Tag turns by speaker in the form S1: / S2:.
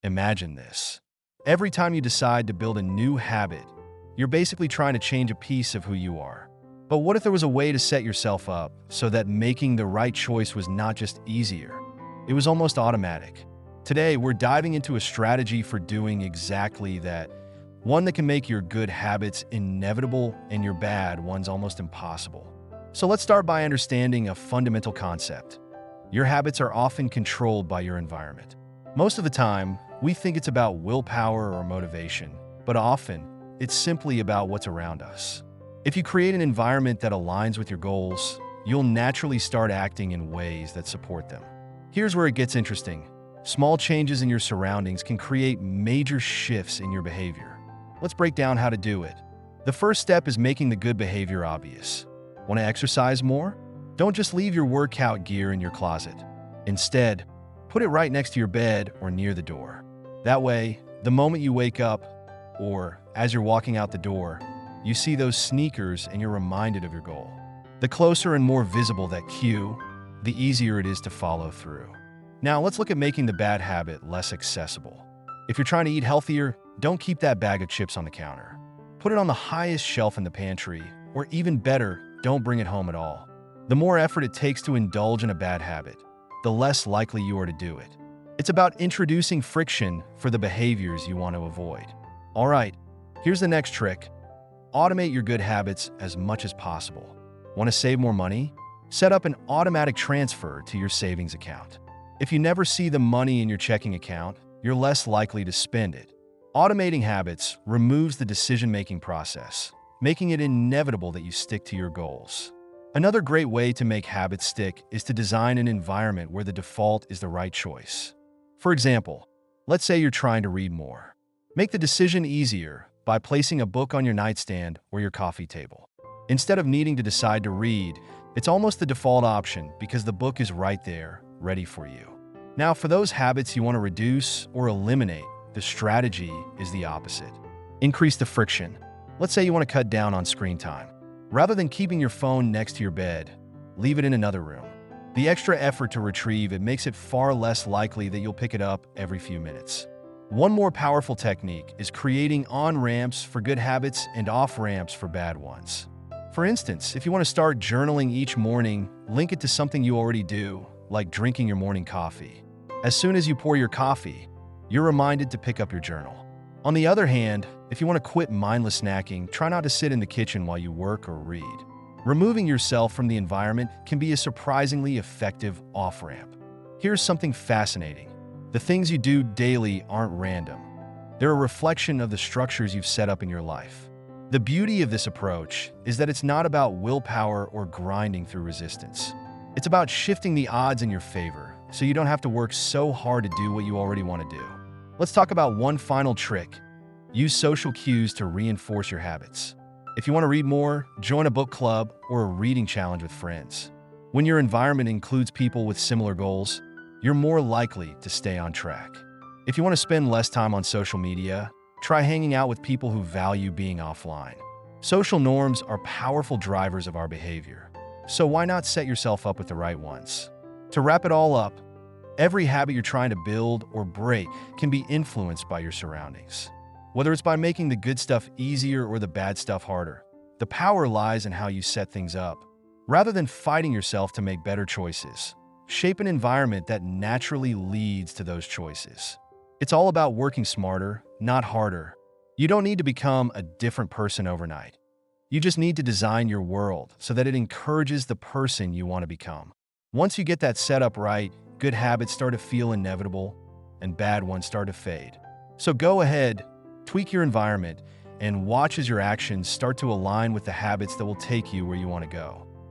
S1: Imagine this. Every time you decide to build a new habit, you're basically trying to change a piece of who you are. But what if there was a way to set yourself up so that making the right choice was not just easier, it was almost automatic? Today, we're diving into a strategy for doing exactly that, one that can make your good habits inevitable and your bad ones almost impossible. So let's start by understanding a fundamental concept. Your habits are often controlled by your environment. Most of the time, we think it's about willpower or motivation, but often, it's simply about what's around us. If you create an environment that aligns with your goals, you'll naturally start acting in ways that support them. Here's where it gets interesting. Small changes in your surroundings can create major shifts in your behavior. Let's break down how to do it. The first step is making the good behavior obvious. Want to exercise more? Don't just leave your workout gear in your closet. Instead, put it right next to your bed or near the door. That way, the moment you wake up, or as you're walking out the door, you see those sneakers and you're reminded of your goal. The closer and more visible that cue, the easier it is to follow through. Now, let's look at making the bad habit less accessible. If you're trying to eat healthier, don't keep that bag of chips on the counter. Put it on the highest shelf in the pantry, or even better, don't bring it home at all. The more effort it takes to indulge in a bad habit, the less likely you are to do it. It's about introducing friction for the behaviors you want to avoid. All right, here's the next trick. Automate your good habits as much as possible. Want to save more money? Set up an automatic transfer to your savings account. If you never see the money in your checking account, you're less likely to spend it. Automating habits removes the decision-making process, making it inevitable that you stick to your goals. Another great way to make habits stick is to design an environment where the default is the right choice. For example, let's say you're trying to read more. Make the decision easier by placing a book on your nightstand or your coffee table. Instead of needing to decide to read, it's almost the default option because the book is right there, ready for you. Now, for those habits you want to reduce or eliminate, the strategy is the opposite. Increase the friction. Let's say you want to cut down on screen time. Rather than keeping your phone next to your bed, leave it in another room. The extra effort to retrieve it makes it far less likely that you'll pick it up every few minutes. One more powerful technique is creating on-ramps for good habits and off-ramps for bad ones. For instance, if you want to start journaling each morning, link it to something you already do, like drinking your morning coffee. As soon as you pour your coffee, you're reminded to pick up your journal. On the other hand, if you want to quit mindless snacking, try not to sit in the kitchen while you work or read. Removing yourself from the environment can be a surprisingly effective off-ramp. Here's something fascinating. The things you do daily aren't random. They're a reflection of the structures you've set up in your life. The beauty of this approach is that it's not about willpower or grinding through resistance. It's about shifting the odds in your favor, so you don't have to work so hard to do what you already want to do. Let's talk about one final trick. Use social cues to reinforce your habits. If you want to read more, join a book club or a reading challenge with friends. When your environment includes people with similar goals, you're more likely to stay on track. If you want to spend less time on social media, try hanging out with people who value being offline. Social norms are powerful drivers of our behavior, so why not set yourself up with the right ones? To wrap it all up, every habit you're trying to build or break can be influenced by your surroundings. Whether it's by making the good stuff easier or the bad stuff harder, the power lies in how you set things up. Rather than fighting yourself to make better choices, shape an environment that naturally leads to those choices. It's all about working smarter, not harder. You don't need to become a different person overnight. You just need to design your world so that it encourages the person you want to become. Once you get that set up right, good habits start to feel inevitable and bad ones start to fade. So go ahead, tweak your environment, and watch as your actions start to align with the habits that will take you where you want to go.